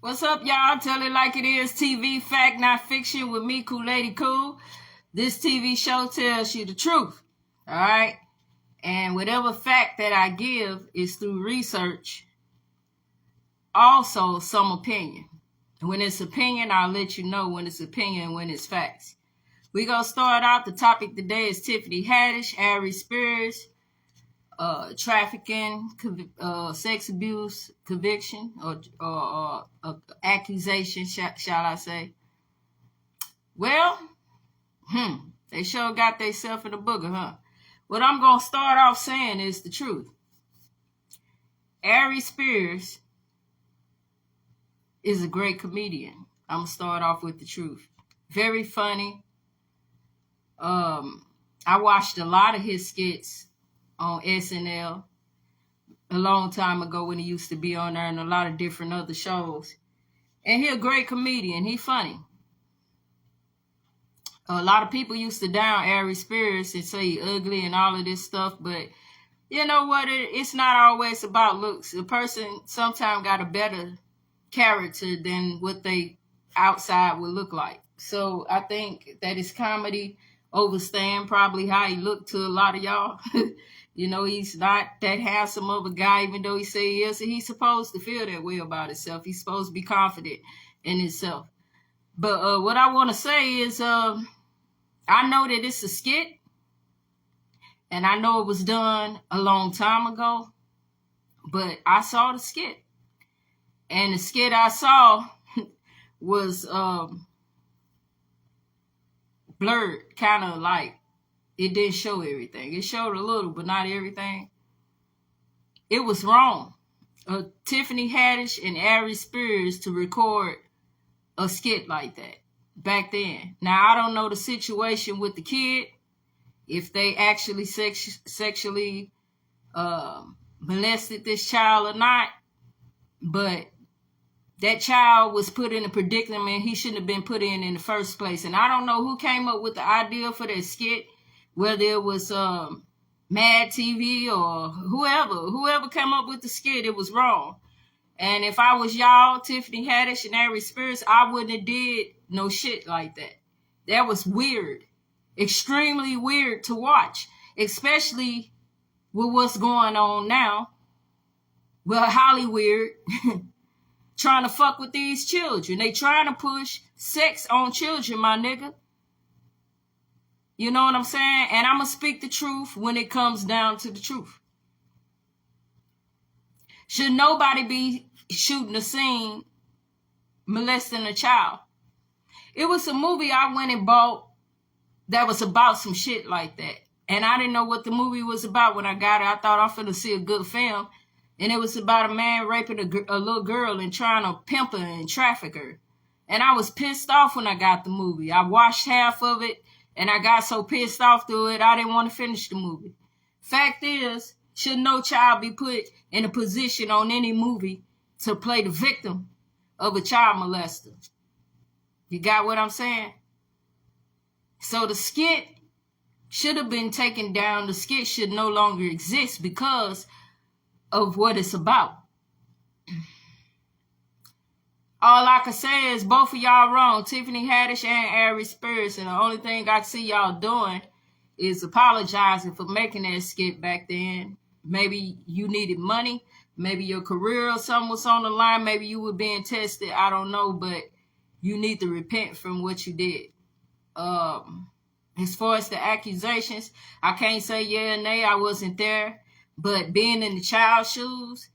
What's up, y'all? Tell it like it is. TV, fact, not fiction with me, Cool Lady Cool. This TV show tells you the truth, all right? And whatever fact that I give is through research, also some opinion. When it's opinion, I'll let you know when it's opinion and when it's facts. We're going to start out. The topic today is Tiffany Haddish, ARIE Spears, trafficking, sex abuse, conviction, or accusation, shall I say. Well, they sure got themselves in the booger, huh? What I'm going to start off saying is the truth. ARIE Spears is a great comedian. I'm going to start off with the truth. Very funny. I watched a lot of his skits on SNL a long time ago when he used to be on there and a lot of different other shows. And he's a great comedian. He's funny. A lot of people used to down ARIE Spears and say he ugly and all of this stuff, but you know what? It's not always about looks. A person sometimes got a better character than what they outside would look like. So I think that his comedy overstand probably how he looked to a lot of y'all. You know, he's not that handsome of a guy, even though he say he is. He's supposed to feel that way about himself. He's supposed to be confident in himself. But what I want to say is I know that it's a skit. And I know it was done a long time ago. But I saw the skit. And the skit I saw was blurred, kind of like it didn't show everything. It showed a little, but not everything. It was wrong. Tiffany Haddish and ARIE Spears to record a skit like that back then. Now, I don't know the situation with the kid, if they actually sexually molested this child or not, but that child was put in a predicament he shouldn't have been put in the first place. And I don't know who came up with the idea for that skit, whether it was Mad TV or whoever came up with the skit, it was wrong. And if I was y'all, Tiffany Haddish and ARIE Spears, I wouldn't have did no shit like that. That was weird. Extremely weird to watch, especially with what's going on now. Well, Hollywood trying to fuck with these children. They trying to push sex on children, my nigga. You know what I'm saying? And I'm going to speak the truth when it comes down to the truth. Should nobody be shooting a scene molesting a child? It was a movie I went and bought that was about some shit like that. And I didn't know what the movie was about when I got it. I thought I was going to see a good film. And it was about a man raping a little girl and trying to pimp her and traffic her. And I was pissed off when I got the movie. I watched half of it. And I got so pissed off through it, I didn't want to finish the movie. Fact is, should no child be put in a position on any movie to play the victim of a child molester? You got what I'm saying? So the skit should have been taken down. The skit should no longer exist because of what it's about. All I can say is both of y'all wrong, Tiffany Haddish and ARIE Spears, and the only thing I see y'all doing is apologizing for making that skit back then. Maybe you needed money, maybe your career or something was on the line, maybe you were being tested, I don't know, but you need to repent from what you did. As far as the accusations, I can't say yeah or nay, I wasn't there, but being in the child's shoes,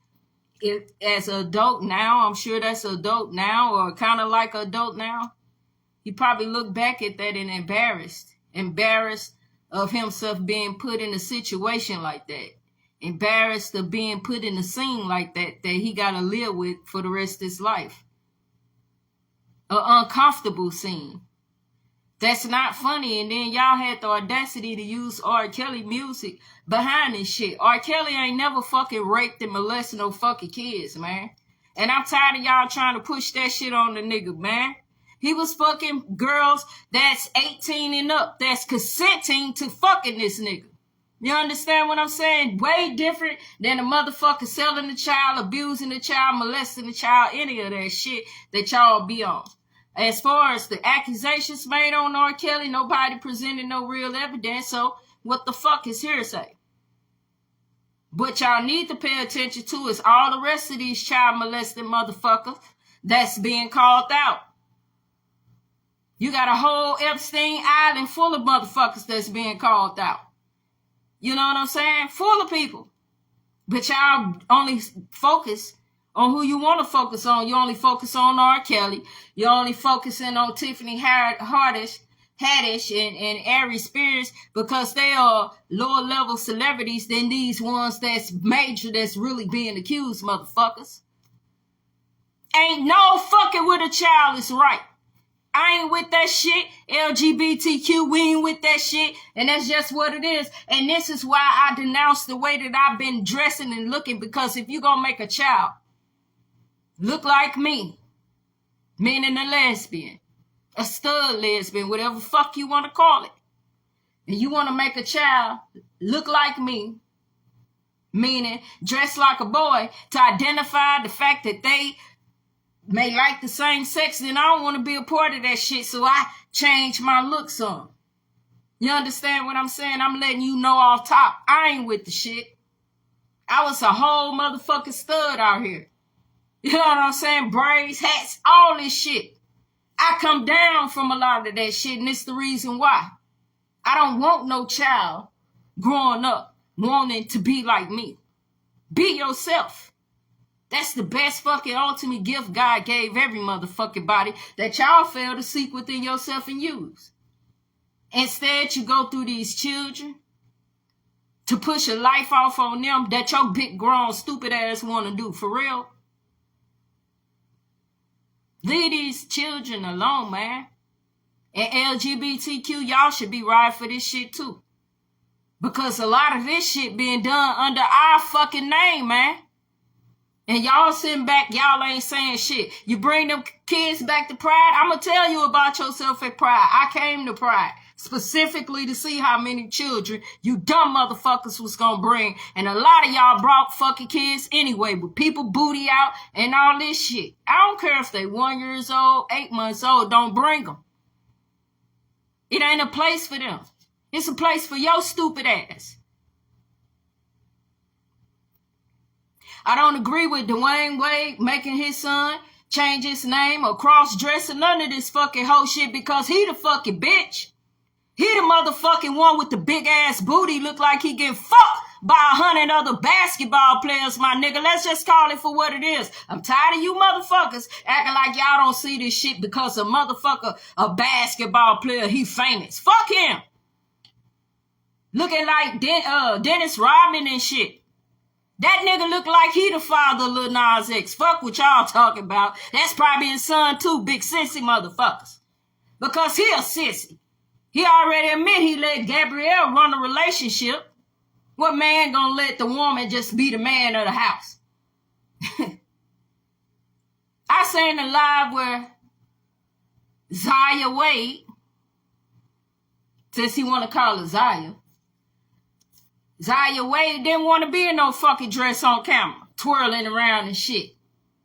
as an adult now, I'm sure that's an adult now or kind of like an adult now, he probably looked back at that and embarrassed of himself being put in a situation like that, embarrassed of being put in a scene like that he got to live with for the rest of his life. An uncomfortable scene. That's not funny. And then y'all had the audacity to use R. Kelly music behind this shit. R. Kelly ain't never fucking raped and molested no fucking kids, man. And I'm tired of y'all trying to push that shit on the nigga, man. He was fucking girls that's 18 and up, that's consenting to fucking this nigga. You understand what I'm saying? Way different than a motherfucker selling the child, abusing the child, molesting the child, any of that shit that y'all be on. As far as the accusations made on R. Kelly, nobody presented no real evidence, so what the fuck is hearsay? What y'all need to pay attention to is all the rest of these child molesting motherfuckers that's being called out. You got a whole Epstein Island full of motherfuckers that's being called out. You know what I'm saying? Full of people. But y'all only focus on who you want to focus on. You only focus on R. Kelly. You're only focusing on Tiffany Haddish and ARIE Spears because they are lower level celebrities than these ones that's major, that's really being accused, motherfuckers. Ain't no fucking with a child is right. I ain't with that shit. LGBTQ, we ain't with that shit. And that's just what it is. And this is why I denounce the way that I've been dressing and looking. Because if you gonna make a child look like me, meaning a lesbian, a stud lesbian, whatever fuck you want to call it, and you want to make a child look like me, meaning dress like a boy, to identify the fact that they may like the same sex, then I don't want to be a part of that shit, so I change my looks on. You understand what I'm saying? I'm letting you know off top, I ain't with the shit. I was a whole motherfucking stud out here. You know what I'm saying? Braids, hats, all this shit. I come down from a lot of that shit, and it's the reason why. I don't want no child growing up wanting to be like me. Be yourself. That's the best fucking ultimate gift God gave every motherfucking body that y'all fail to seek within yourself and use. Instead, you go through these children to push a life off on them that your big grown stupid ass want to do. For real? Leave these children alone, man. And LGBTQ, y'all should be right for this shit too. Because a lot of this shit being done under our fucking name, man. And y'all sitting back, y'all ain't saying shit. You bring them kids back to Pride, I'm going to tell you about yourself at Pride. I came to Pride specifically to see how many children you dumb motherfuckers was going to bring. And a lot of y'all brought fucking kids anyway, with people booty out and all this shit. I don't care if they 1 year old, 8 months old, don't bring them. It ain't a place for them. It's a place for your stupid ass. I don't agree with Dwayne Wade making his son change his name or cross-dressing none of this fucking whole shit because he the fucking bitch. He the motherfucking one with the big ass booty look like he getting fucked by 100 other basketball players, my nigga. Let's just call it for what it is. I'm tired of you motherfuckers acting like y'all don't see this shit because a motherfucker, a basketball player, he famous. Fuck him. Looking like Dennis Rodman and shit. That nigga look like he the father of Lil Nas X. Fuck what y'all talking about. That's probably his son too, big sissy motherfuckers. Because he a sissy. He already admit he let Gabrielle run a relationship. What man gonna let the woman just be the man of the house? I seen a live where Zaya Wade, since he want to call her Zaya Wade didn't want to be in no fucking dress on camera, twirling around and shit.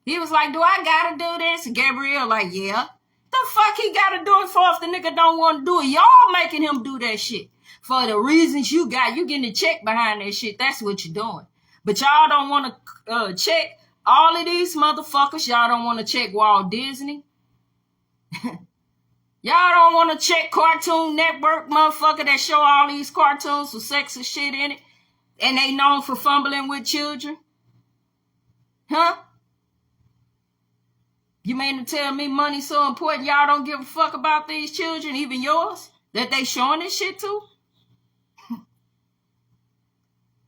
He was like, do I gotta do this? And Gabrielle like, yeah. The fuck he gotta do it for if the nigga don't want to do it? Y'all making him do that shit. For the reasons you got, you getting a check behind that shit. That's what you're doing. But y'all don't want to check all of these motherfuckers. Y'all don't want to check Walt Disney. Y'all don't want to check Cartoon Network, motherfucker, that show all these cartoons with sex and shit in it. And they known for fumbling with children. Huh? You mean to tell me money's so important y'all don't give a fuck about these children, even yours, that they showing this shit to?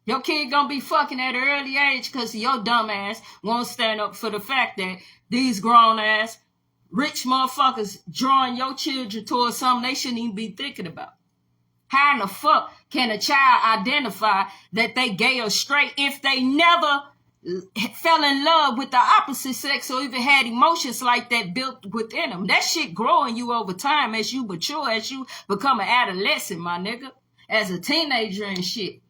Your kid gonna be fucking at an early age because your dumb ass won't stand up for the fact that these grown ass rich motherfuckers drawing your children towards something they shouldn't even be thinking about. How in the fuck can a child identify that they gay or straight if they never fell in love with the opposite sex or even had emotions like that built within them? That shit growing you over time as you mature, as you become an adolescent, my nigga, as a teenager and shit.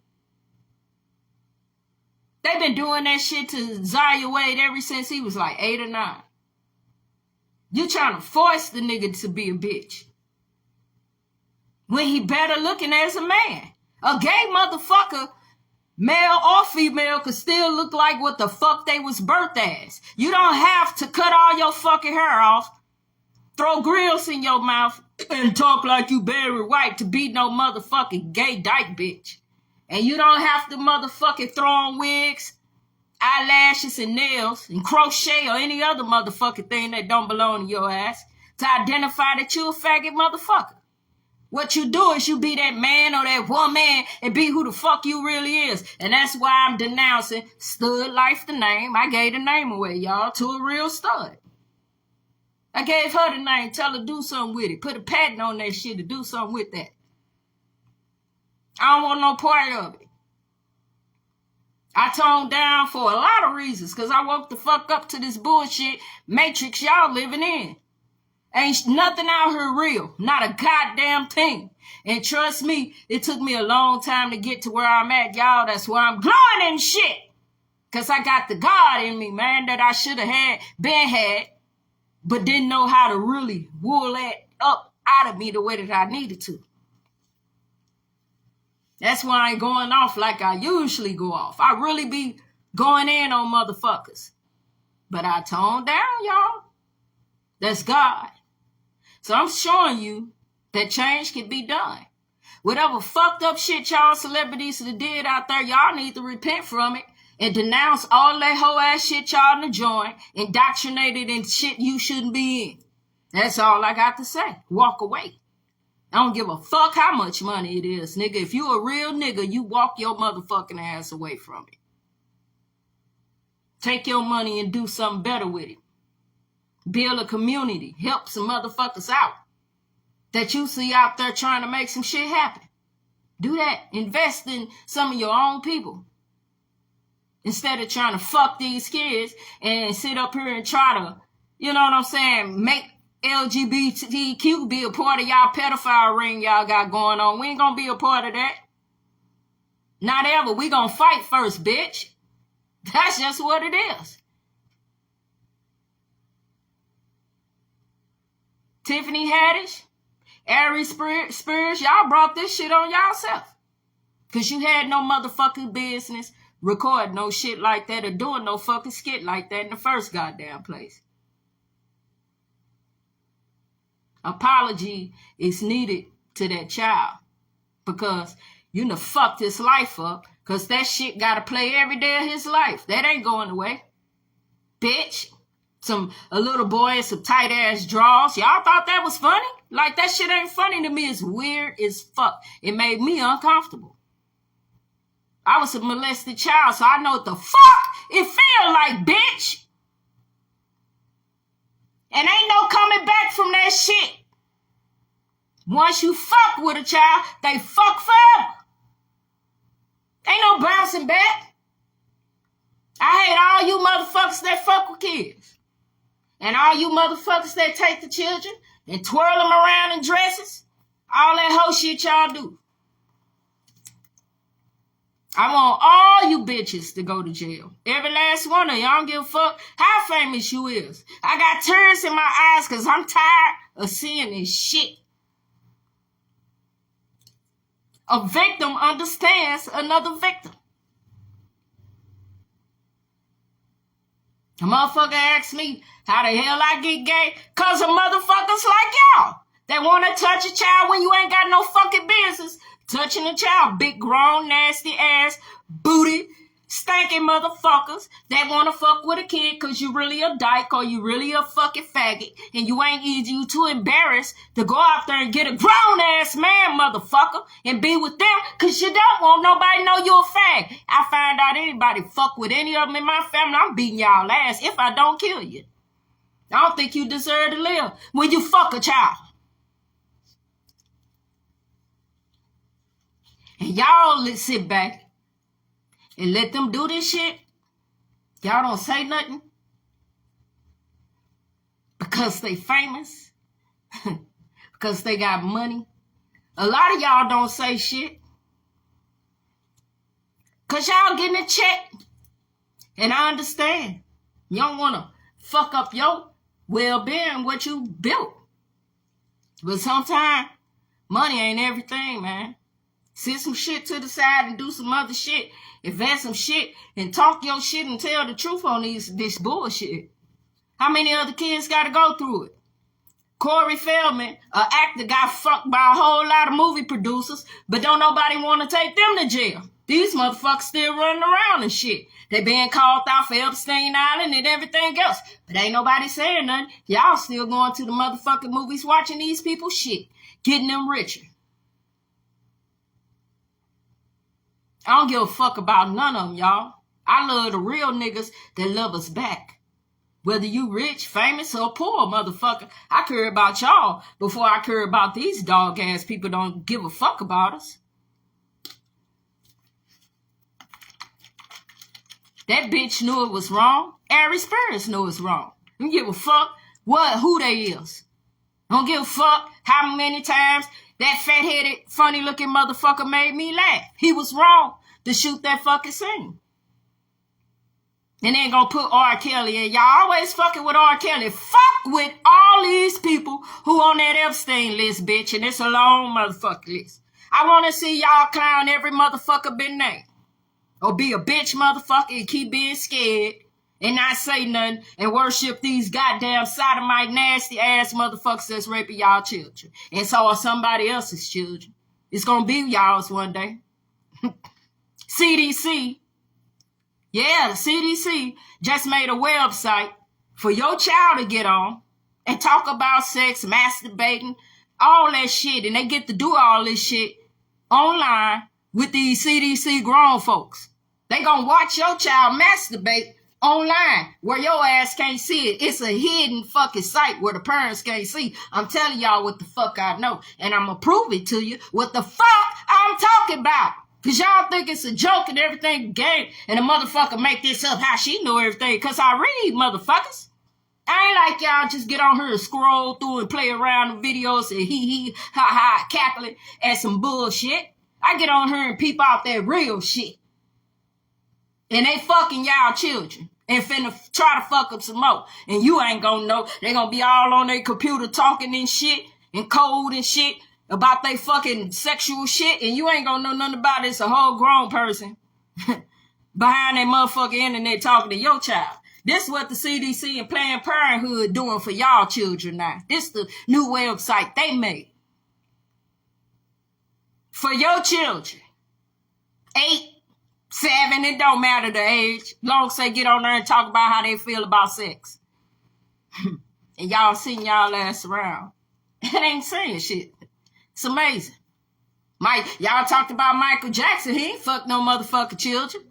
They've been doing that shit to Zaya Wade ever since he was like 8 or 9. You trying to force the nigga to be a bitch. When he better looking as a man. A gay motherfucker, male or female, could still look like what the fuck they was birthed as. You don't have to cut all your fucking hair off, throw grills in your mouth, and talk like you Barry White to be no motherfucking gay dyke bitch. And you don't have to motherfucking throw on wigs, eyelashes, and nails, and crochet or any other motherfucking thing that don't belong to your ass to identify that you a faggot motherfucker. What you do is you be that man or that woman and be who the fuck you really is. And that's why I'm denouncing Stud Life the name. I gave the name away, y'all, to a real stud. I gave her the name, tell her do something with it. Put a patent on that shit to do something with that. I don't want no part of it. I toned down for a lot of reasons because I woke the fuck up to this bullshit matrix y'all living in. Ain't nothing out here real. Not a goddamn thing. And trust me, it took me a long time to get to where I'm at, y'all. That's why I'm glowing and shit. Because I got the God in me, man, that I should have had, but didn't know how to really wool that up out of me the way that I needed to. That's why I ain't going off like I usually go off. I really be going in on motherfuckers. But I toned down, y'all. That's God. So I'm showing you that change can be done. Whatever fucked up shit y'all celebrities did out there, y'all need to repent from it and denounce all that whole ass shit y'all in the joint, indoctrinated in shit you shouldn't be in. That's all I got to say. Walk away. I don't give a fuck how much money it is, nigga. If you a real nigga, you walk your motherfucking ass away from it. Take your money and do something better with it. Build a community. Help some motherfuckers out that you see out there trying to make some shit happen. Do that. Invest in some of your own people. Instead of trying to fuck these kids and sit up here and try to, you know what I'm saying, make LGBTQ be a part of y'all pedophile ring y'all got going on. We ain't gonna be a part of that. Not ever. We gonna fight first, bitch. That's just what it is. Tiffany Haddish, ARIE Spears, y'all brought this shit on y'allself. Because you had no motherfucking business recording no shit like that or doing no fucking skit like that in the first goddamn place. Apology is needed to that child because you done fucked his life up because that shit gotta play every day of his life. That ain't going away. Bitch. A little boy in some tight ass drawers. Y'all thought that was funny? Like that shit ain't funny to me. It's weird as fuck. It made me uncomfortable. I was a molested child, so I know what the fuck it feel like, bitch. And ain't no coming back from that shit. Once you fuck with a child, they fuck forever. Ain't no bouncing back. I hate all you motherfuckers that fuck with kids. And all you motherfuckers that take the children and twirl them around in dresses. All that whole shit y'all do. I want all you bitches to go to jail. Every last one of y'all. I don't give a fuck how famous you is. I got tears in my eyes because I'm tired of seeing this shit. A victim understands another victim. A motherfucker asked me how the hell I get gay. Cause of motherfuckers like y'all that want to touch a child when you ain't got no fucking business touching a child. Big, grown, nasty ass, booty, stanky motherfuckers that want to fuck with a kid cause you really a dyke or you really a fucking faggot and you ain't you too embarrassed to go out there and get a grown ass man, motherfucker, and be with them cause you don't want nobody to know you a fag. I find out anybody fuck with any of them in my family, I'm beating y'all ass if I don't kill you. I don't think you deserve to live when you fuck a child. And y'all sit back and let them do this shit. Y'all don't say nothing. Because they famous. Because they got money. A lot of y'all don't say shit. Because y'all getting a check And I understand. You don't want to fuck up your well-being, what you built. But sometimes money ain't everything, man. Sit some shit to the side and do some other shit. Invest some shit and talk your shit and tell the truth on this bullshit. How many other kids got to go through it? Corey Feldman, an actor, got fucked by a whole lot of movie producers, but don't nobody want to take them to jail. These motherfuckers still running around and shit. They being called out for Epstein Island and everything else. But ain't nobody saying nothing. Y'all still going to the motherfucking movies watching these people shit. Getting them richer. I don't give a fuck about none of them, y'all. I love the real niggas that love us back. Whether you rich, famous, or poor, motherfucker, I care about y'all before I care about these dog-ass people don't give a fuck about us. That bitch knew it was wrong. ARIE Spears knew it's wrong. Don't give a fuck who they is. Don't give a fuck how many times that fat-headed, funny-looking motherfucker made me laugh. He was wrong to shoot that fucking scene. And then gonna put R. Kelly in. Y'all always fucking with R. Kelly. Fuck with all these people who on that Epstein list, bitch. And it's a long motherfucking list. I want to see y'all clown every motherfucker been named. Or be a bitch motherfucker and keep being scared. And not say nothing. And worship these goddamn sodomite nasty ass motherfuckers that's raping y'all children. And so are somebody else's children. It's gonna be y'all's one day. CDC. Yeah, the CDC just made a website for your child to get on and talk about sex, masturbating, all that shit. And they get to do all this shit online with these CDC grown folks. They gonna watch your child masturbate online where your ass can't see it. It's a hidden fucking site where the parents can't see. I'm telling y'all what the fuck I know. And I'm gonna prove it to you what the fuck I'm talking about. Cause y'all think it's a joke and everything game, and the motherfucker make this up how she know everything. Cause I read, motherfuckers. I ain't like y'all just get on here and scroll through and play around the videos and hee ha ha cackling at some bullshit. I get on here and peep out that real shit. And they fucking y'all children and finna try to fuck up some more. And you ain't gonna know. They gonna be all on their computer talking and shit and code and shit about they fucking sexual shit, and you ain't gonna know nothing about it. It's a whole grown person behind that motherfucking internet talking to your child. This is what the CDC and Planned Parenthood doing for y'all children now. This the new website they made. For your children. 8, 7, it don't matter the age. Long as they get on there and talk about how they feel about sex. And y'all seen y'all ass around. It ain't saying shit. It's amazing. Y'all talked about Michael Jackson. He ain't fucked no motherfucking children.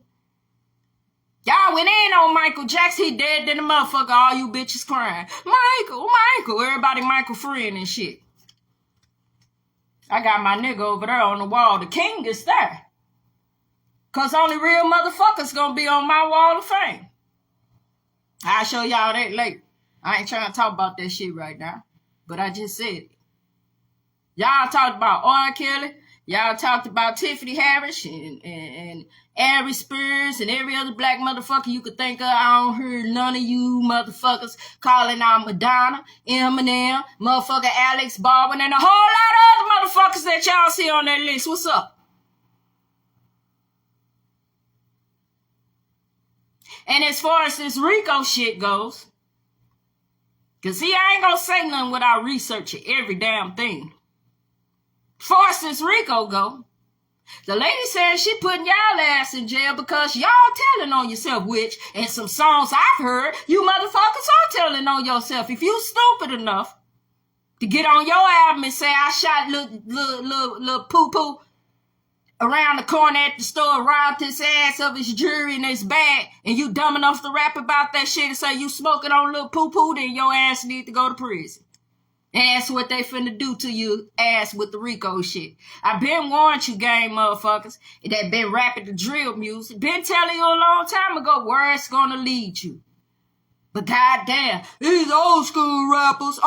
Y'all went in on Michael Jackson. He dead than the motherfucker. All you bitches crying. Michael. Everybody Michael friend and shit. I got my nigga over there on the wall. The king is there. Cause only real motherfuckers gonna be on my wall of fame. I'll show y'all that later. I ain't trying to talk about that shit right now. But I just said it. Y'all talked about R. Kelly. Y'all talked about Tiffany Harris and ARIE Spears and every other black motherfucker you could think of. I don't hear none of you motherfuckers calling out Madonna, Eminem, motherfucker Alex Baldwin, and a whole lot of other motherfuckers that y'all see on that list. What's up? And as far as this RICO shit goes, because see, I ain't gonna say nothing without researching every damn thing. As far as this RICO go, the lady said she putting y'all ass in jail because y'all telling on yourself, which in some songs I've heard, you motherfuckers are telling on yourself. If you stupid enough to get on your album and say, I shot little poo-poo around the corner at the store, robbed his ass of his jewelry and his bag, and you dumb enough to rap about that shit and say you smoking on little poo-poo, then your ass need to go to prison. And that's what they finna do to you ass with the RICO shit. I been warned you gang motherfuckers that been rapping the drill music. Been telling you a long time ago where it's gonna lead you. But goddamn, these old school rappers,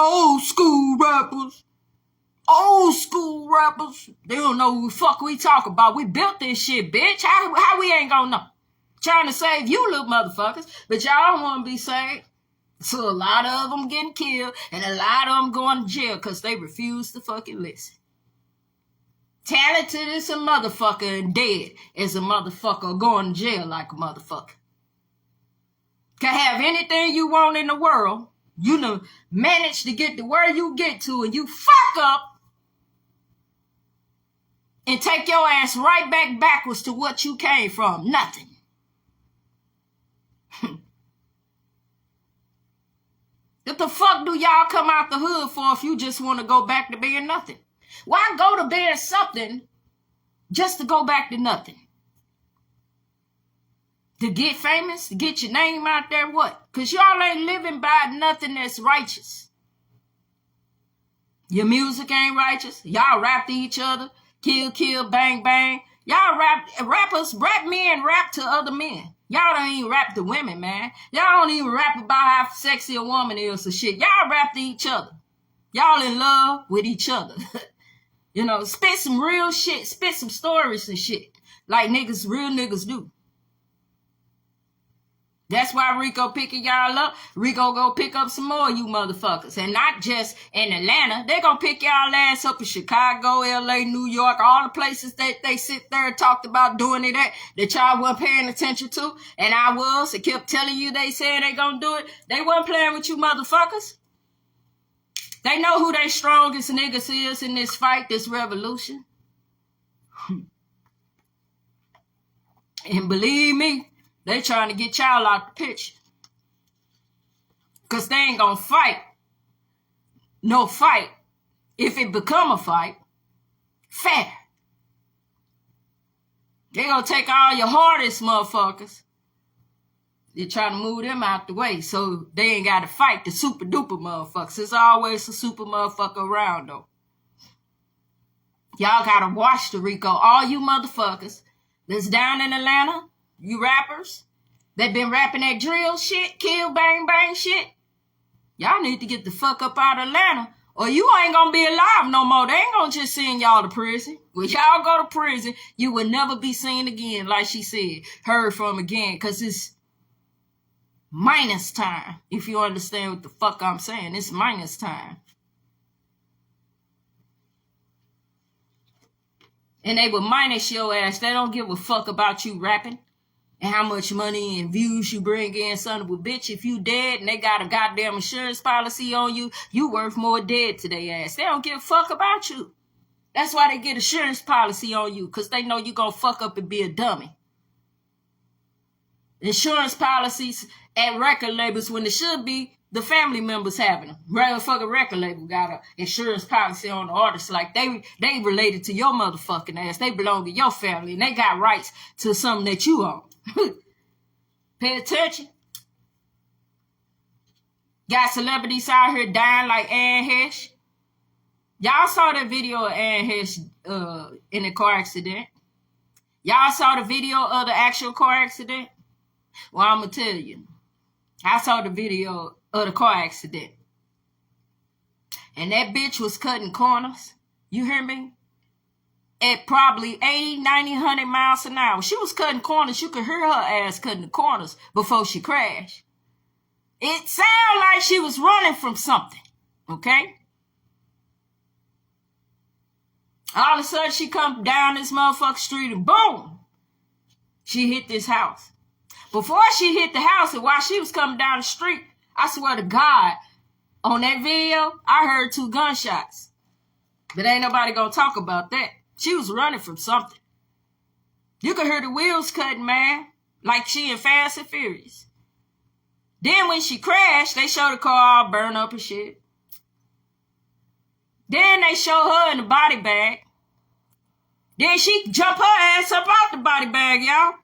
they don't know who the fuck we talk about. We built this shit, bitch. How we ain't gonna know? Trying to save you little motherfuckers, but y'all don't want to be saved. So a lot of them getting killed and a lot of them going to jail because they refuse to fucking listen. Talented is a motherfucker and dead is a motherfucker going to jail like a motherfucker. Can have anything you want in the world. You know, manage to get to where you get to and you fuck up and take your ass right backwards to what you came from. Nothing. What the fuck do y'all come out the hood for if you just want to go back to being nothing? Why go to being something just to go back to nothing? To get famous? To get your name out there? What? Because y'all ain't living by nothing that's righteous. Your music ain't righteous. Y'all rap to each other. Kill, kill, bang, bang. Y'all rappers, rap men rap to other men. Y'all don't even rap to women, man. Y'all don't even rap about how sexy a woman is or shit. Y'all rap to each other. Y'all in love with each other. You know, spit some real shit. Spit some stories and shit. Like niggas, real niggas do. That's why RICO picking y'all up. RICO go pick up some more of you motherfuckers. And not just in Atlanta. They gonna pick y'all ass up in Chicago, LA, New York, all the places that they sit there and talked about doing it at that y'all wasn't paying attention to. And I was. They kept telling you they said they gonna do it. They wasn't playing with you motherfuckers. They know who they strongest niggas is in this fight, this revolution. And believe me, they trying to get y'all out the picture. Because they ain't going to fight. No fight. If it become a fight, fair. They going to take all your hardest motherfuckers. They're trying to move them out the way so they ain't got to fight the super duper motherfuckers. There's always a super motherfucker around, though. Y'all got to watch the RICO. All you motherfuckers that's down in Atlanta, you rappers that been rapping that drill shit, kill, bang, bang shit, y'all need to get the fuck up out of Atlanta or you ain't gonna be alive no more. They ain't gonna just send y'all to prison. When y'all go to prison, you will never be seen again, like she said, heard from again, because it's minus time, if you understand what the fuck I'm saying. It's minus time. And they will minus your ass. They don't give a fuck about you rapping and how much money and views you bring in, son of a bitch. If you dead and they got a goddamn insurance policy on you, you worth more dead to their ass. They don't give a fuck about you. That's why they get insurance policy on you, because they know you gonna fuck up and be a dummy. Insurance policies at record labels when it should be the family members having them. Motherfucking record label got a insurance policy on the artist. Like they related to your motherfucking ass. They belong to your family and they got rights to something that you own. Pay attention. Got celebrities out here dying like Anne Hesh. Y'all saw that video of Anne Hesh in a car accident. Y'all saw the video of the actual car accident? Well, I'm going to tell you. I saw the video of the car accident. And that bitch was cutting corners. You hear me? At probably 80, 90, 100 miles an hour. She was cutting corners. You could hear her ass cutting the corners before she crashed. It sounded like she was running from something. Okay? All of a sudden, she come down this motherfucking street and boom! She hit this house. Before she hit the house and while she was coming down the street, I swear to God, on that video, I heard 2 gunshots. But ain't nobody gonna talk about that. She was running from something. You could hear the wheels cutting, man, like she in Fast and Furious. Then when she crashed, they showed the car all burned up and shit. Then they show her in the body bag. Then she jump her ass up out the body bag, y'all.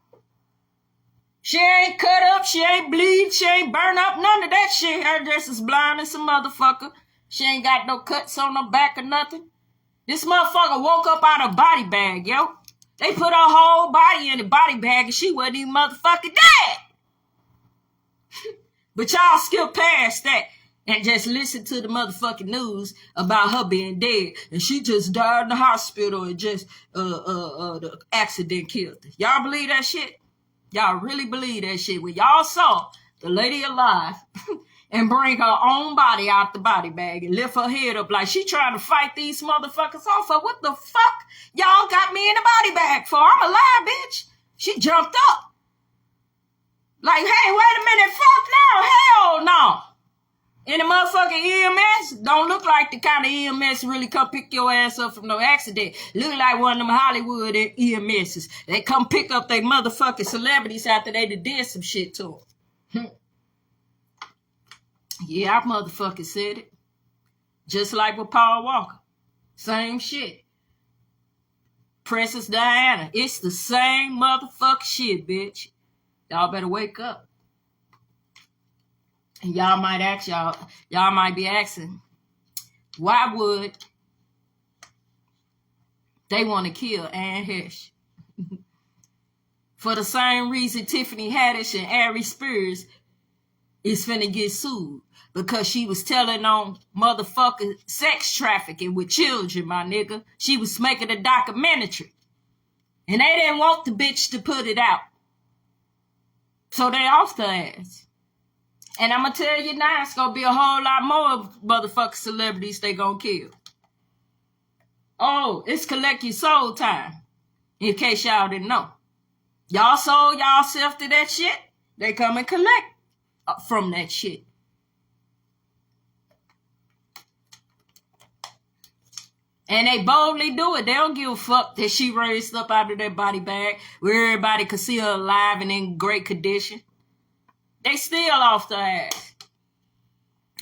She ain't cut up, she ain't bleed, she ain't burn up, none of that shit. Her dress is blind as a motherfucker. She ain't got no cuts on her back or nothing. This motherfucker woke up out of a body bag, yo. They put her whole body in the body bag and she wasn't even motherfucking dead. But y'all skip past that and just listen to the motherfucking news about her being dead. And she just died in the hospital and just the accident killed her. Y'all believe that shit? Y'all really believe that shit. When y'all saw the lady alive and bring her own body out the body bag and lift her head up like she trying to fight these motherfuckers off her. What the fuck y'all got me in the body bag for? I'm alive, bitch. She jumped up. Like, hey, wait a minute, fuck no, hell no. And the motherfucking EMS don't look like the kind of EMS really come pick your ass up from no accident. Look like one of them Hollywood EMSs. They come pick up their motherfucking celebrities after they did some shit to them. Yeah, I motherfucking said it. Just like with Paul Walker. Same shit. Princess Diana. It's the same motherfucking shit, bitch. Y'all better wake up. And y'all might be asking, why would they want to kill Anne Heche? For the same reason Tiffany Haddish and ARIE Spears is finna get sued. Because she was telling on motherfucking sex trafficking with children, my nigga. She was making a documentary. And they didn't want the bitch to put it out. So they off the ass. And I'm going to tell you now, it's going to be a whole lot more motherfucking celebrities they going to kill. Oh, it's collect your soul time. In case y'all didn't know. Y'all sold y'allself to that shit. They come and collect from that shit. And they boldly do it. They don't give a fuck that she raised up out of that body bag where everybody could see her alive and in great condition. They still off the ass.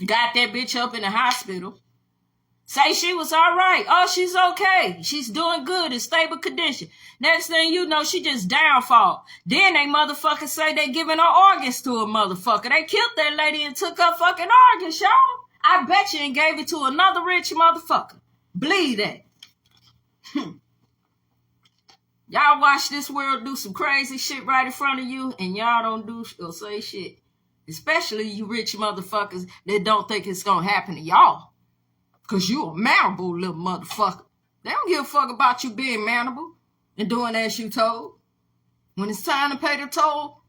Got that bitch up in the hospital. Say she was all right. Oh, she's okay. She's doing good in stable condition. Next thing you know, she just downfall. Then they motherfuckers say they giving her organs to a motherfucker. They killed that lady and took her fucking organs, y'all. I bet you and gave it to another rich motherfucker. Believe that. Y'all watch this world do some crazy shit right in front of you, and y'all don't do or say shit. Especially you rich motherfuckers that don't think it's gonna happen to y'all. Because you a manable little motherfucker. They don't give a fuck about you being manable and doing as you told. When it's time to pay the toll,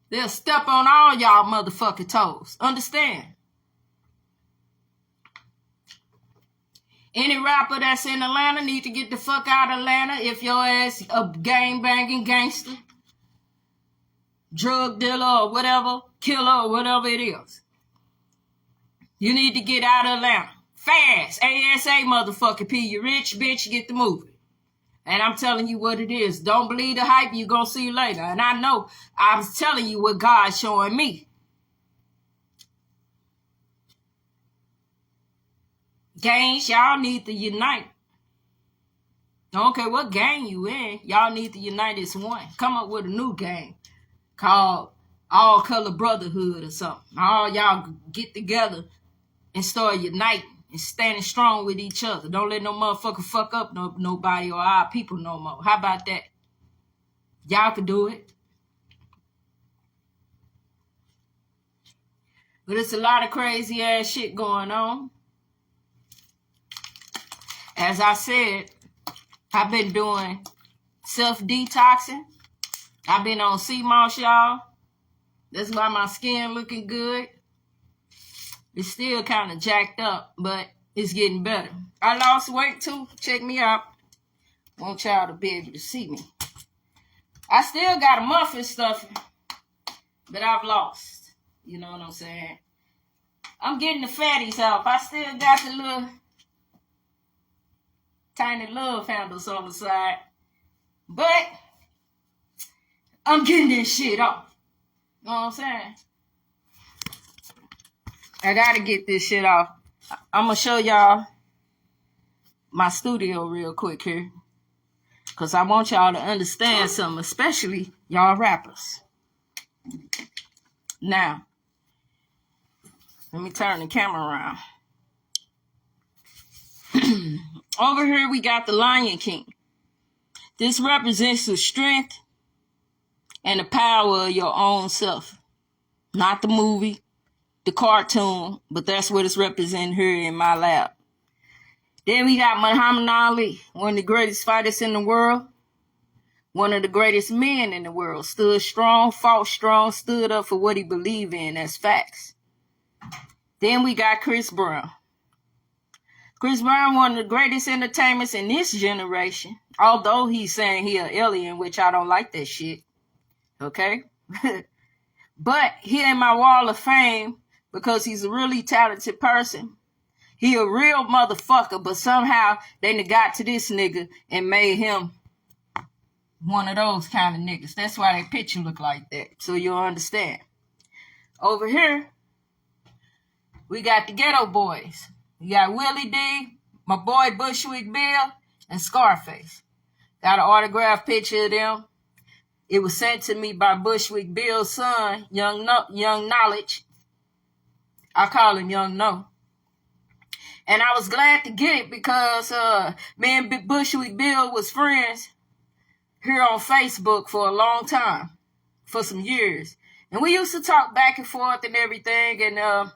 they'll step on all y'all motherfucking toes. Understand? Any rapper that's in Atlanta need to get the fuck out of Atlanta if your ass a gang-banging gangster, drug dealer or whatever, killer or whatever it is. You need to get out of Atlanta. Fast. ASA motherfucking P. You rich, bitch, get the movie. And I'm telling you what it is. Don't believe the hype, you gonna see later. And I know I was telling you what God's showing me. Gangs, y'all need to unite. I don't care what gang you in. Y'all need to unite as one. Come up with a new gang called All Color Brotherhood or something. All y'all get together and start uniting and standing strong with each other. Don't let no motherfucker fuck up nobody or our people no more. How about that? Y'all can do it. But it's a lot of crazy ass shit going on. As I said, I've been doing self-detoxing. I've been on sea moss, y'all. That's why my skin looking good. It's still kind of jacked up, but it's getting better. I lost weight too. Check me out. Want y'all to be able to see me. I still got a muffin stuffing, but I've lost. You know what I'm saying? I'm getting the fatties off. I still got the little tiny love handles on the side. But I'm getting this shit off. You know what I'm saying? I gotta get this shit off. I'm gonna show y'all my studio real quick here. Because I want y'all to understand something, especially y'all rappers. Now, let me turn the camera around. Over here we got the Lion King. This represents the strength and the power of your own self. Not the movie, the cartoon, but that's what it's representing here in my lab. Then we got Muhammad Ali, one of the greatest fighters in the world. One of the greatest men in the world. Stood strong, fought strong, stood up for what he believed in. That's facts. Then we got Chris Brown. Chris Brown, one of the greatest entertainers in this generation. Although he's saying he an alien, which I don't like that shit. Okay? But he in my wall of fame because he's a really talented person. He a real motherfucker, but somehow they got to this nigga and made him one of those kind of niggas. That's why that picture look like that. So you'll understand. Over here, we got the Ghetto Boys. We got Willie D, my boy Bushwick Bill, and Scarface. Got an autographed picture of them. It was sent to me by Bushwick Bill's son, Young Knowledge. I call him Young No. And I was glad to get it because me and Bushwick Bill was friends here on Facebook for a long time, for some years. And we used to talk back and forth and everything. And,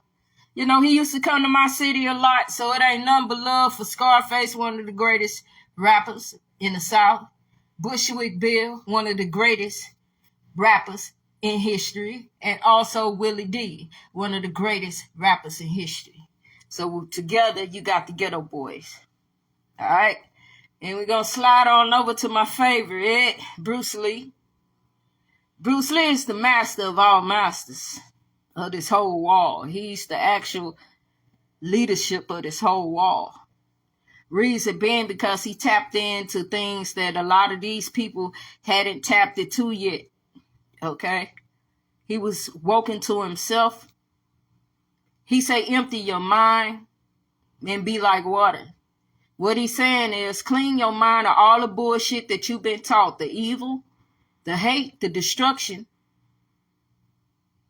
you know, he used to come to my city a lot. So it ain't nothing but love for Scarface, one of the greatest rappers in the South. Bushwick Bill, one of the greatest rappers in history. And also Willie D, one of the greatest rappers in history. So together, you got the Ghetto Boys. All right? And we're going to slide on over to my favorite, Bruce Lee. Bruce Lee is the master of all masters of this whole wall. He's the actual leadership of this whole wall. Reason being because he tapped into things that a lot of these people hadn't tapped into yet. Okay? He was woken to himself. He say empty your mind and be like water. What he's saying is clean your mind of all the bullshit that you've been taught. The evil, the hate, the destruction.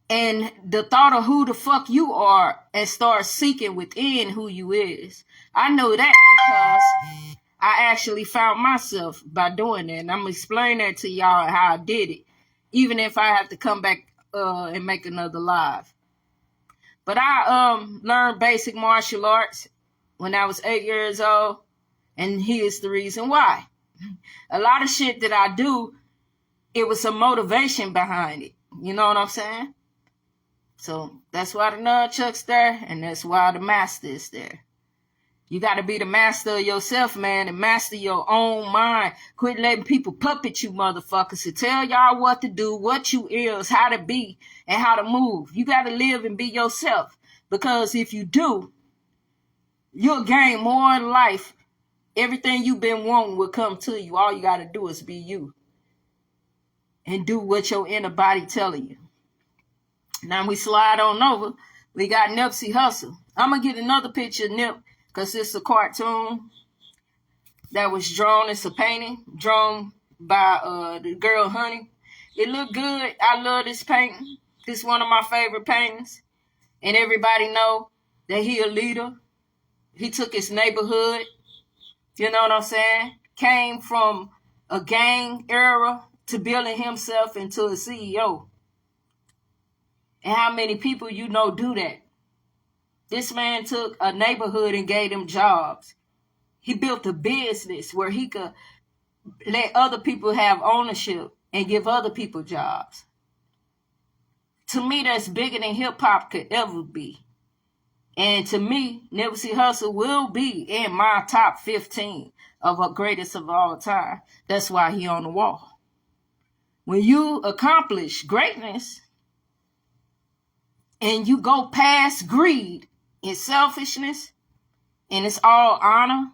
And the thought of who the fuck you are and start seeking within who you is. I know that because I actually found myself by doing that. And I'm going to explain that to y'all how I did it. Even if I have to come back and make another live. But I learned basic martial arts when I was 8 years old. And here's the reason why. A lot of shit that I do, it was some motivation behind it. You know what I'm saying? So that's why the nunchuck's there, and that's why the master is there. You got to be the master of yourself, man, and master your own mind. Quit letting people puppet you, motherfuckers, to tell y'all what to do, what you is, how to be, and how to move. You got to live and be yourself, because if you do, you'll gain more in life. Everything you've been wanting will come to you. All you got to do is be you and do what your inner body telling you. Now we slide on over. We got Nipsey Hussle. I'm going to get another picture of Nip because it's a cartoon that was drawn. It's a painting drawn by the girl Honey. It looked good. I love this painting. This is one of my favorite paintings. And everybody know that he a leader. He took his neighborhood. You know what I'm saying? Came from a gang era to building himself into a CEO. And how many people you know do that? This man took a neighborhood and gave them jobs. He built a business where he could let other people have ownership and give other people jobs. To me, that's bigger than hip-hop could ever be. And to me, Nipsey Hussle will be in my top 15 of the greatest of all time. That's why he on the wall. When you accomplish greatness and you go past greed and selfishness and it's all honor,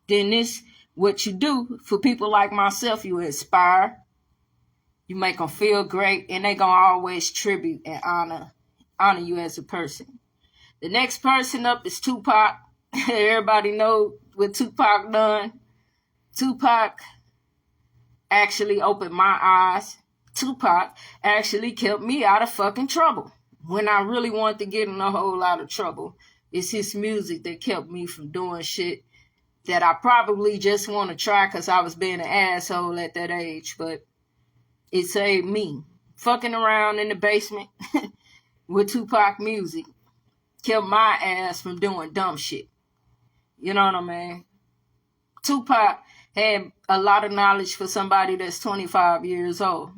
then this what you do for people like myself. You inspire, you make them feel great, and they gonna always tribute and honor you as a person. The next person up is Tupac. Everybody know what Tupac done. Tupac actually opened my eyes. Tupac actually kept me out of fucking trouble. When I really wanted to get in a whole lot of trouble, it's his music that kept me from doing shit that I probably just want to try because I was being an asshole at that age. But it saved me. Fucking around in the basement with Tupac music kept my ass from doing dumb shit. You know what I mean? Tupac Had a lot of knowledge for somebody that's 25 years old.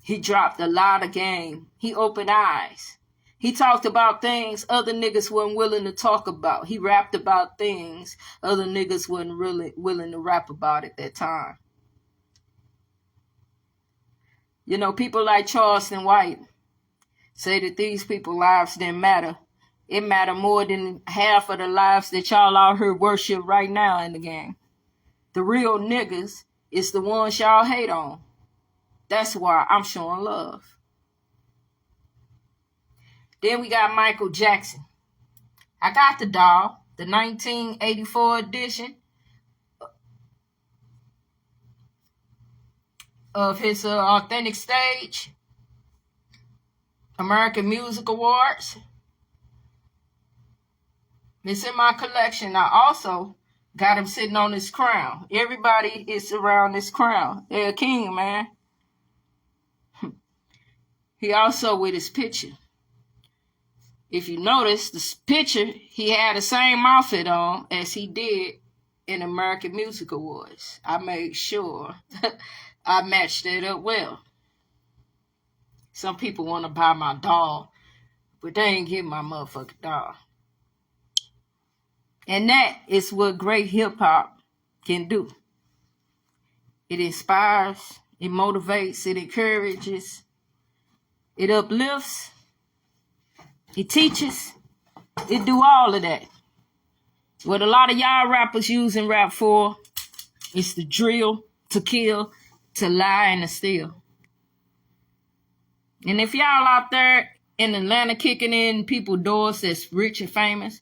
He dropped a lot of game. He opened eyes. He talked about things other niggas weren't willing to talk about. He rapped about things other niggas weren't really willing to rap about at that time. You know, people like Charleston White say that these people's lives didn't matter. It mattered more than half of the lives that y'all out here worship right now in the game. The real niggas is the ones y'all hate on. That's why I'm showing love. Then we got Michael Jackson. I got the doll, the 1984 edition of his authentic stage, American Music Awards. It's in my collection. I also got him sitting on his crown. Everybody is around this crown. They're a king, man. He also with his picture. If you notice, this picture, he had the same outfit on as he did in American Music Awards. I made sure I matched it up well. Some people want to buy my doll, but they ain't get my motherfucking doll. And that is what great hip-hop can do. It inspires, it motivates, it encourages, it uplifts, it teaches, it do all of that. What a lot of y'all rappers using rap for is to drill, to kill, to lie, and to steal. And if y'all out there in Atlanta kicking in people doors that's rich and famous,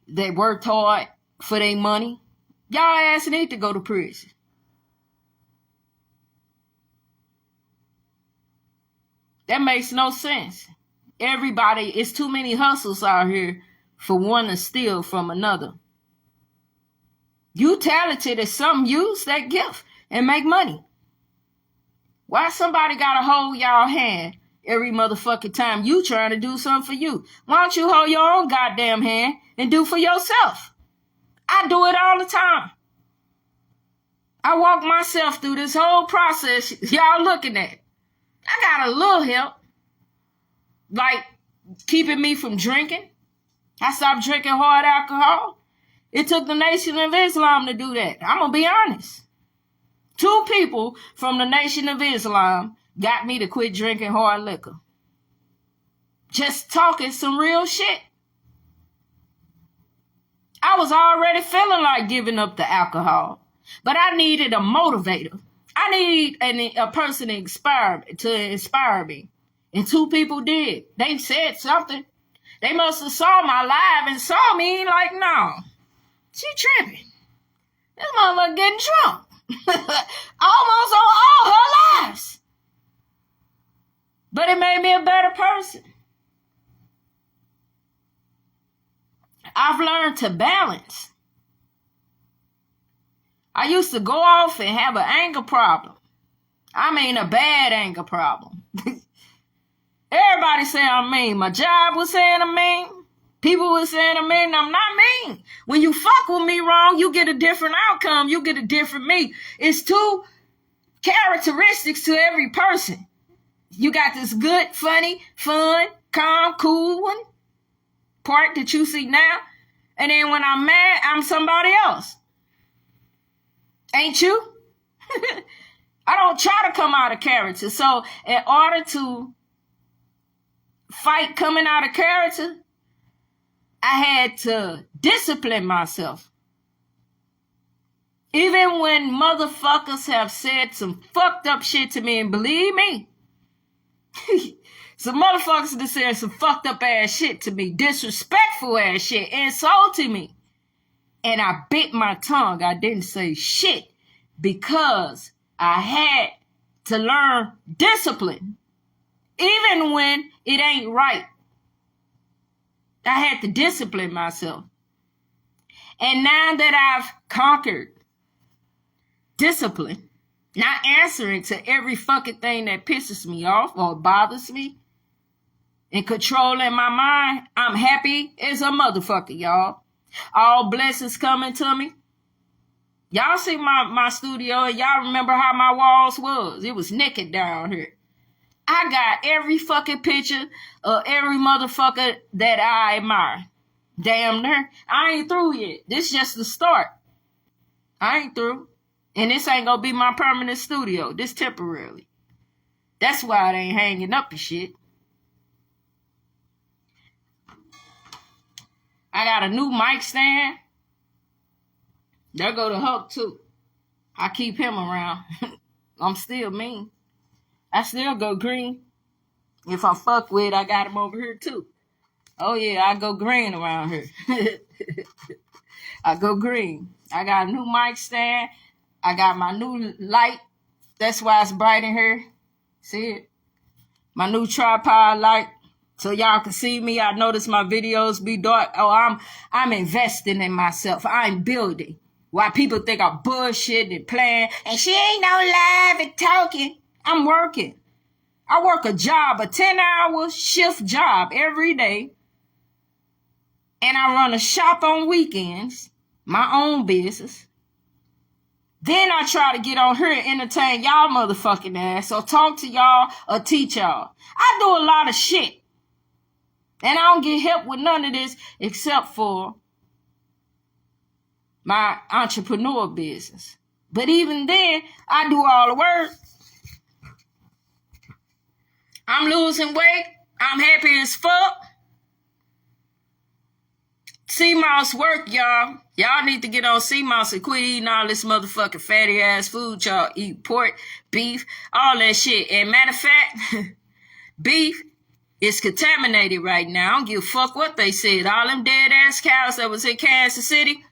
they worked hard for their money, y'all ass need to go to prison. That makes no sense. Everybody, it's too many hustles out here for one to steal from another. You talented at something, use that gift and make money. Why somebody gotta hold y'all hand every motherfucking time you trying to do something for you? Why don't you hold your own goddamn hand and do for yourself? I do it all the time. I walk myself through this whole process y'all looking at. I got a little help. Like keeping me from drinking. I stopped drinking hard alcohol. It took the Nation of Islam to do that. I'm going to be honest. 2 people from the Nation of Islam got me to quit drinking hard liquor. Just talking some real shit. I was already feeling like giving up the alcohol, but I needed a motivator. I need a person to inspire me. And 2 people did. They said something. They must have saw my live and saw me like, no, she tripping. This motherfucker getting drunk. Almost on all her lives. But it made me a better person. I've learned to balance. I used to go off and have an anger problem. I mean a bad anger problem. Everybody say I'm mean. My job was saying I'm mean. People were saying I'm mean. I'm not mean. When you fuck with me wrong, you get a different outcome. You get a different me. It's 2 characteristics to every person. You got this good, funny, fun, calm, cool one part that you see now. And then when I'm mad, I'm somebody else. Ain't you? I don't try to come out of character. So in order to fight coming out of character, I had to discipline myself. Even when motherfuckers have said some fucked up shit to me, and believe me, some motherfuckers that said some fucked up ass shit to me, disrespectful ass shit, insulting me. And I bit my tongue. I didn't say shit because I had to learn discipline. Even when it ain't right. I had to discipline myself. And now that I've conquered discipline, not answering to every fucking thing that pisses me off or bothers me, and controlling my mind, I'm happy as a motherfucker, y'all. All blessings coming to me. Y'all see my studio, and y'all remember how my walls was. It was naked down here. I got every fucking picture of every motherfucker that I admire. Damn near. I ain't through yet. This just the start. I ain't through. And this ain't gonna be my permanent studio. This temporarily. That's why it ain't hanging up and shit. I got a new mic stand. There go the Hulk too. I keep him around. I'm still mean. I still go green. If I fuck with, I got him over here too. Oh yeah, I go green around here. I go green. I got a new mic stand. I got my new light. That's why it's bright in here. See it? My new tripod light. So y'all can see me. I notice my videos be dark. Oh, I'm investing in myself. I'm building. Why people think I'm bullshit and playing. And she ain't no live and talking. I'm working. I work a job, a 10-hour shift job every day. And I run a shop on weekends. My own business. Then I try to get on here and entertain y'all motherfucking ass. Or talk to y'all or teach y'all. I do a lot of shit. And I don't get help with none of this except for my entrepreneur business. But even then, I do all the work. I'm losing weight. I'm happy as fuck. CMOS work, y'all. Y'all need to get on CMOS and quit eating all this motherfucking fatty ass food. Y'all eat pork, beef, all that shit. And matter of fact, beef is contaminated right now. I don't give a fuck what they said. All them dead ass cows that was in Kansas City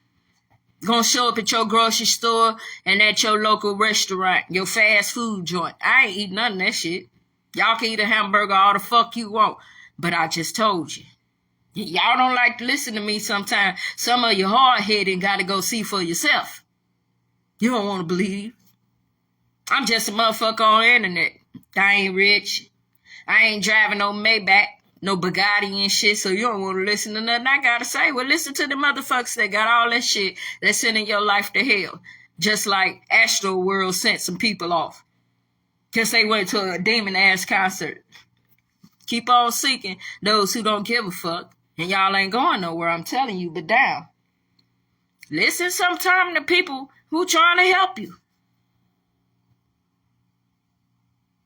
gonna show up at your grocery store and at your local restaurant, your fast food joint. I ain't eating none of that shit. Y'all can eat a hamburger all the fuck you want. But I just told you. Y'all don't like to listen to me sometimes. Some of you hard-headed and gotta go see for yourself. You don't want to believe. I'm just a motherfucker on the internet. I ain't rich. I ain't driving no Maybach, no Bugatti and shit, so you don't want to listen to nothing I gotta say. Well, listen to the motherfuckers that got all that shit that's sending your life to hell. Just like Astro World sent some people off. Because they went to a demon-ass concert. Keep on seeking those who don't give a fuck. And y'all ain't going nowhere, I'm telling you, but down. Listen sometime to people who trying to help you.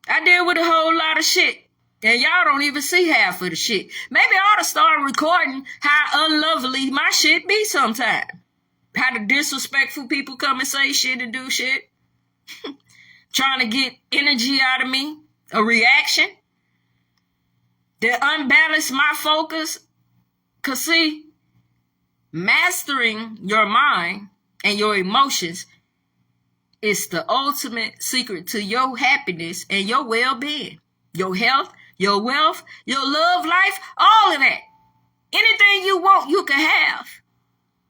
I deal with a whole lot of shit. And y'all don't even see half of the shit. Maybe I ought to start recording how unlovely my shit be sometime. How the disrespectful people come and say shit and do shit. Trying to get energy out of me. A reaction. That unbalance my focus. Because see, mastering your mind and your emotions is the ultimate secret to your happiness and your well-being. Your health, your wealth, your love life, all of that. Anything you want, you can have.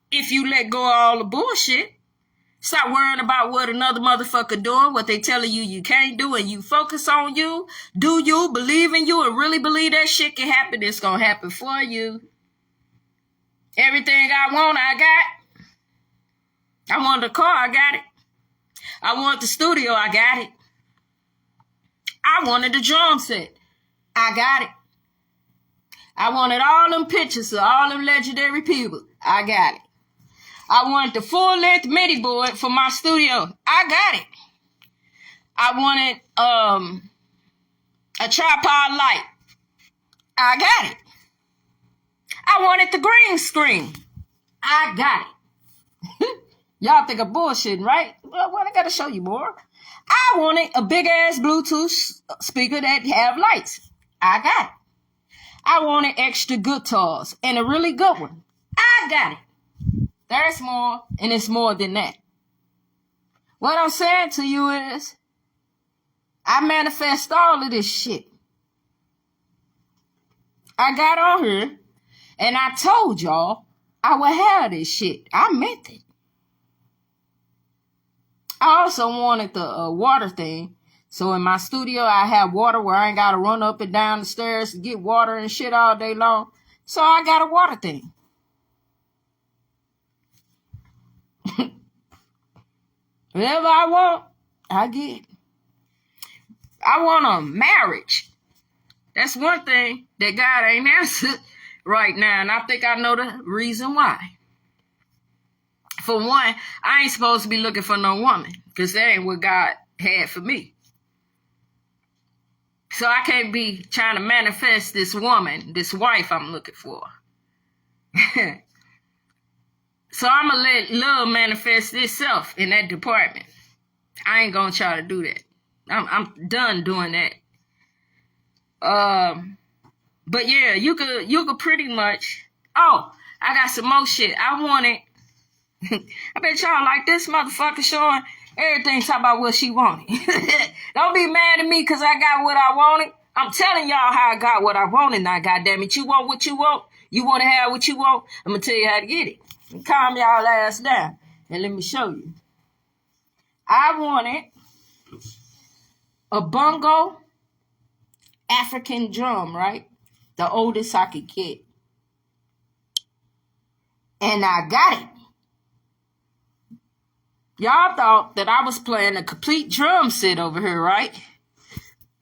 If you let go of all the bullshit. Stop worrying about what another motherfucker doing, what they telling you you can't do, and you focus on you, do you, believe in you, and really believe that shit can happen. It's gonna happen for you. Everything I want, I got. I want the car, I got it. I want the studio, I got it. I wanted the drum set. I got it. I wanted all them pictures of all them legendary people. I got it. I wanted the full-length MIDI board for my studio. I got it. I wanted a tripod light. I got it. I wanted the green screen. I got it. Y'all think I'm bullshitting, right? Well, I gotta show you more. I wanted a big-ass Bluetooth speaker that have lights. I got it. I wanted extra guitars and a really good one. I got it. There's more, and it's more than that. What I'm saying to you is, I manifest all of this shit. I got on here, and I told y'all I would have this shit. I meant it. I also wanted the water thing. So in my studio, I have water where I ain't got to run up and down the stairs to get water and shit all day long. So I got a water thing. Whatever I want, I get. I want a marriage. That's one thing that God ain't answered right now, and I think I know the reason why. For one, I ain't supposed to be looking for no woman, because that ain't what God had for me. So I can't be trying to manifest this woman, this wife I'm looking for. So I'm going to let love manifest itself in that department. I ain't going to try to do that. I'm done doing that. But yeah, you could pretty much. Oh, I got some more shit. I wanted. I bet y'all like this motherfucker showing everything talking about what she wanted. Don't be mad at me because I got what I wanted. I'm telling y'all how I got what I wanted now, goddammit. You want what you want? You want to have what you want? I'm going to tell you how to get it. And calm y'all ass down. And let me show you. I wanted a bongo African drum, right? The oldest I could get. And I got it. Y'all thought that I was playing a complete drum set over here, right?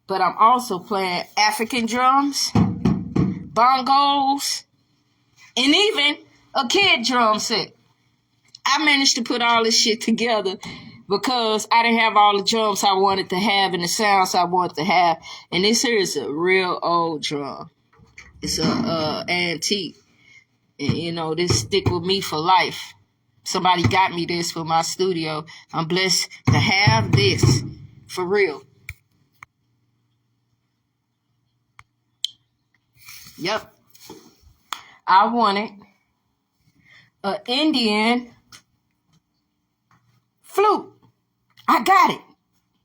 But I'm also playing African drums, bongos, and even a kid drum set. I managed to put all this shit together because I didn't have all the drums I wanted to have and the sounds I wanted to have. And this here is a real old drum. It's a antique. And, you know, this stick with me for life. Somebody got me this for my studio. I'm blessed to have this. For real. Yep. I wanted an Indian flute. I got it.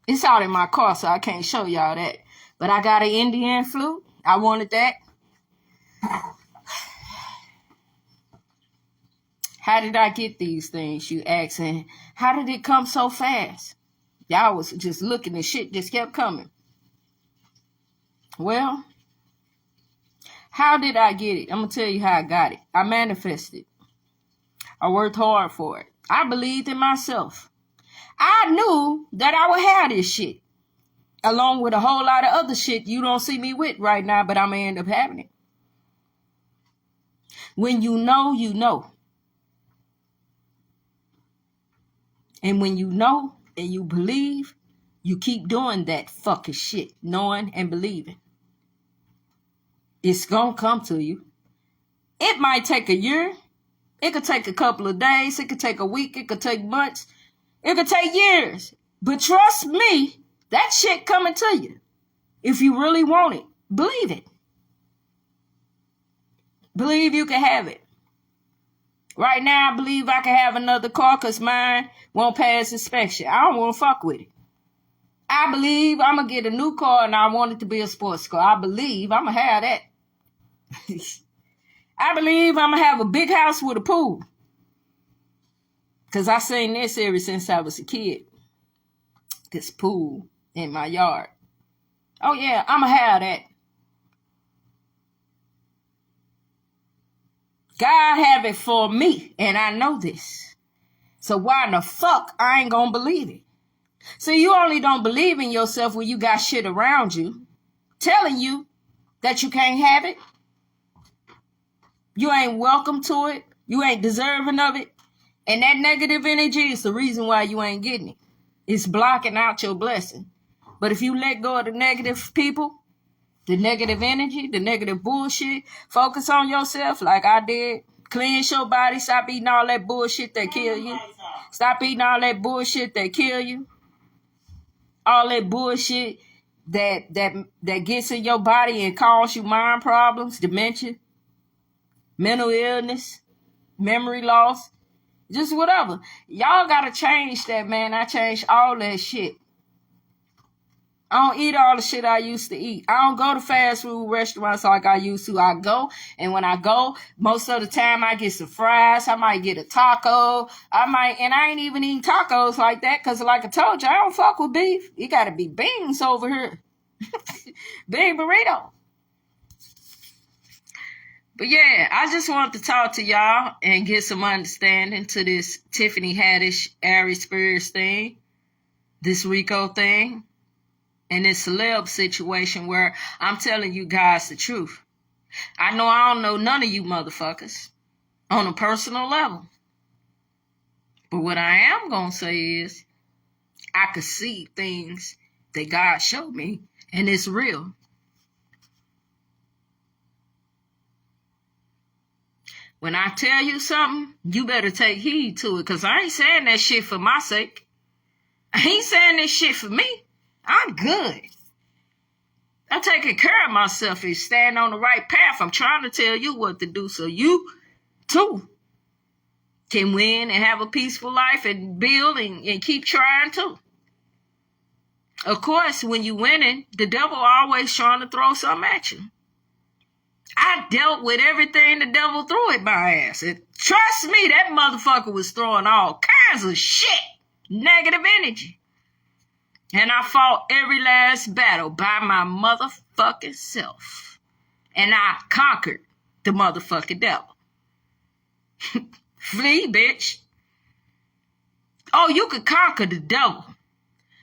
It's out in my car, so I can't show y'all that. But I got an Indian flute. I wanted that. How did I get these things, you asking? How did it come so fast? Y'all was just looking and shit just kept coming. Well, how did I get it? I'm going to tell you how I got it. I manifested. I worked hard for it. I believed in myself. I knew that I would have this shit. Along with a whole lot of other shit you don't see me with right now, but I'm going to end up having it. When you know, you know. And when you know and you believe, you keep doing that fucking shit, knowing and believing. It's going to come to you. It might take a year. It could take a couple of days. It could take a week. It could take months. It could take years. But trust me, that shit coming to you. If you really want it, believe it. Believe you can have it. Right now, I believe I can have another car because mine won't pass inspection. I don't want to fuck with it. I believe I'm going to get a new car and I want it to be a sports car. I believe I'm going to have that. I believe I'm going to have a big house with a pool. Because I seen this ever since I was a kid. This pool in my yard. Oh, yeah, I'm going to have that. God have it for me, and I know this. So why in the fuck I ain't gonna believe it? So you only don't believe in yourself when you got shit around you telling you that you can't have it. You ain't welcome to it. You ain't deserving of it. And that negative energy is the reason why you ain't getting it. It's blocking out your blessing. But if you let go of the negative people, the negative energy, the negative bullshit, focus on yourself like I did. Cleanse your body. Stop eating all that bullshit that kill you. Stop eating all that bullshit that kill you. All that bullshit that gets in your body and cause you mind problems, dementia, mental illness, memory loss, just whatever. Y'all gotta change that, man. I changed all that shit. I don't eat all the shit I used to eat. I don't go to fast food restaurants like I used to. I go, and when I go, most of the time I get some fries. I might get a taco. And I ain't even eating tacos like that because like I told you, I don't fuck with beef. You got to be beans over here. Bean burrito. But yeah, I just wanted to talk to y'all and get some understanding to this Tiffany Haddish, ARIE Spears thing, this RICO thing, and this celeb situation where I'm telling you guys the truth. I know I don't know none of you motherfuckers on a personal level. But what I am going to say is I could see things that God showed me, and it's real. When I tell you something, you better take heed to it, because I ain't saying that shit for my sake. I ain't saying this shit for me. I'm good. I'm taking care of myself and staying on the right path. I'm trying to tell you what to do so you, too, can win and have a peaceful life and build and keep trying, too. Of course, when you winning, the devil always trying to throw something at you. I dealt with everything the devil threw at my ass. And trust me, that motherfucker was throwing all kinds of shit, negative energy. And I fought every last battle by my motherfucking self. And I conquered the motherfucking devil. Flee, bitch. Oh, you could conquer the devil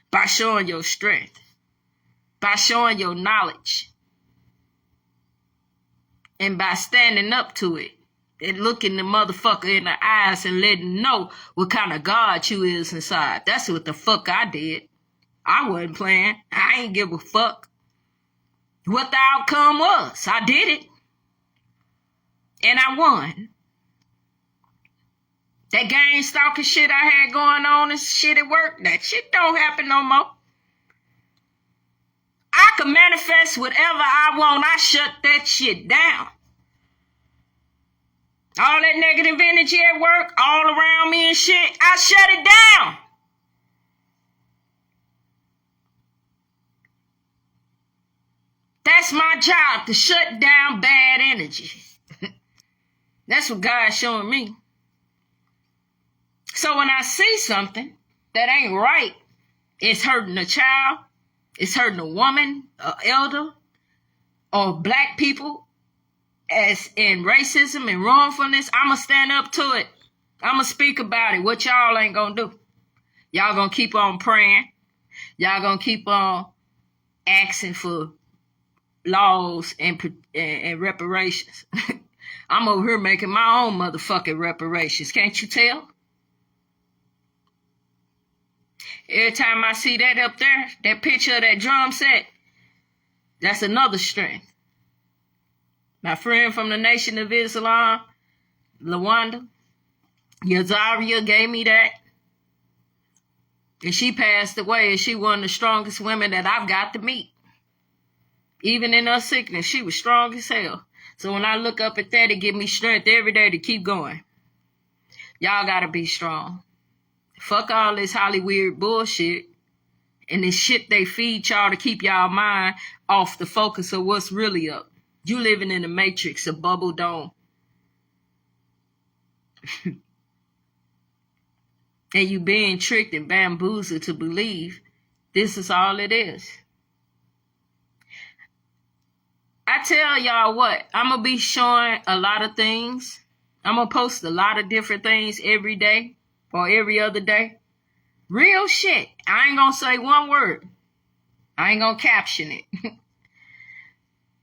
by showing your strength, by showing your knowledge, and by standing up to it and looking the motherfucker in the eyes and letting him know what kind of God you is inside. That's what the fuck I did. I wasn't playing. I ain't give a fuck what the outcome was. I did it. And I won. That gang stalking shit I had going on and shit at work, that shit don't happen no more. I can manifest whatever I want. I shut that shit down. All that negative energy at work, all around me and shit, I shut it down. That's my job, to shut down bad energy. That's what God's showing me. So when I see something that ain't right, it's hurting a child, it's hurting a woman, an elder, or black people, as in racism and wrongfulness, I'ma stand up to it. I'ma speak about it. What y'all ain't gonna do? Y'all gonna keep on praying. Y'all gonna keep on asking for laws and reparations. I'm over here making my own motherfucking reparations. Can't you tell? Every time I see that up there, that picture of that drum set, that's another strength. My friend from the Nation of Islam, Lawanda, Yazaria, gave me that. And she passed away, and she one of the strongest women that I've got to meet. Even in her sickness, she was strong as hell. So when I look up at that, it gives me strength every day to keep going. Y'all gotta be strong. Fuck all this Hollywood bullshit and this shit they feed y'all to keep y'all mind off the focus of what's really up. You living in a matrix, a bubble dome. And you being tricked and bamboozled to believe this is all it is. I tell y'all what, I'm going to be showing a lot of things. I'm going to post a lot of different things every day or every other day. Real shit. I ain't going to say one word. I ain't going to caption it.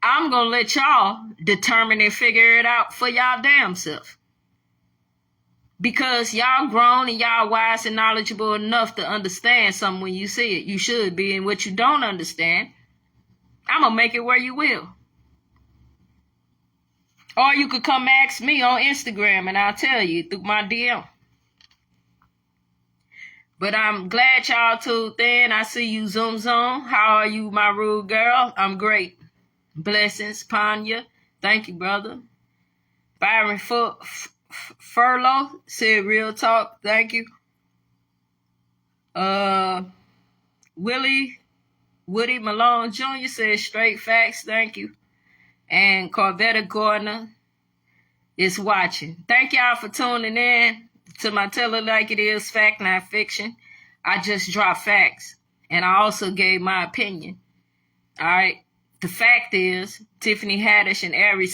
I'm going to let y'all determine and figure it out for y'all damn self. Because y'all grown and y'all wise and knowledgeable enough to understand something when you see it. You should be. And what you don't understand, I'm going to make it where you will. Or you could come ask me on Instagram and I'll tell you through my DM. But I'm glad y'all tuned in. I see you, Zoom Zoom. How are you, my rude girl? I'm great. Blessings, Panya. Thank you, brother. Byron Furlough said real talk. Thank you. Woody Malone Jr. said straight facts. Thank you. And Corvetta Gardner is watching. Thank y'all for tuning in to my Tell It Like It Is Fact Not Fiction. I just dropped facts. And I also gave my opinion. All right. The fact is, Tiffany Haddish and ARIE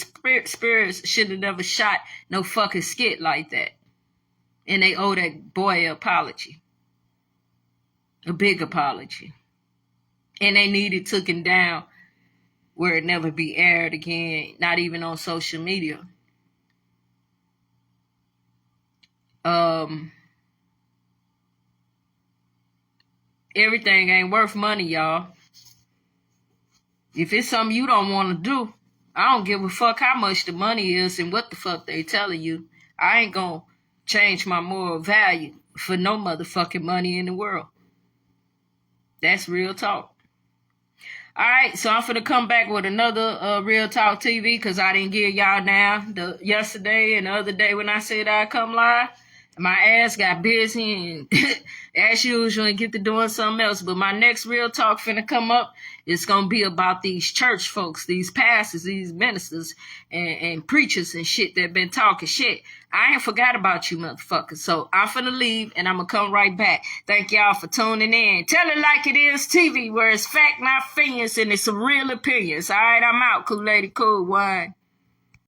Spears should have never shot no fucking skit like that. And they owe that boy an apology. A big apology. And they need it taken down where it never be aired again, not even on social media. Everything ain't worth money, y'all. If it's something you don't want to do, I don't give a fuck how much the money is and what the fuck they telling you. I ain't gonna change my moral value for no motherfucking money in the world. That's real talk. All right, so I'm finna come back with another Real Talk TV because I didn't give y'all now yesterday and the other day when I said I'd come live. My ass got busy and as usual and get to doing something else. But my next Real Talk finna come up. It's gonna be about these church folks, these pastors, these ministers, and preachers and shit that been talking shit. I ain't forgot about you motherfuckers. So I'm finna leave and I'm gonna come right back. Thank y'all for tuning in. Tell it like it is TV, where it's fact, not opinions, and it's some real opinions. All right, I'm out. Cool lady, cool one.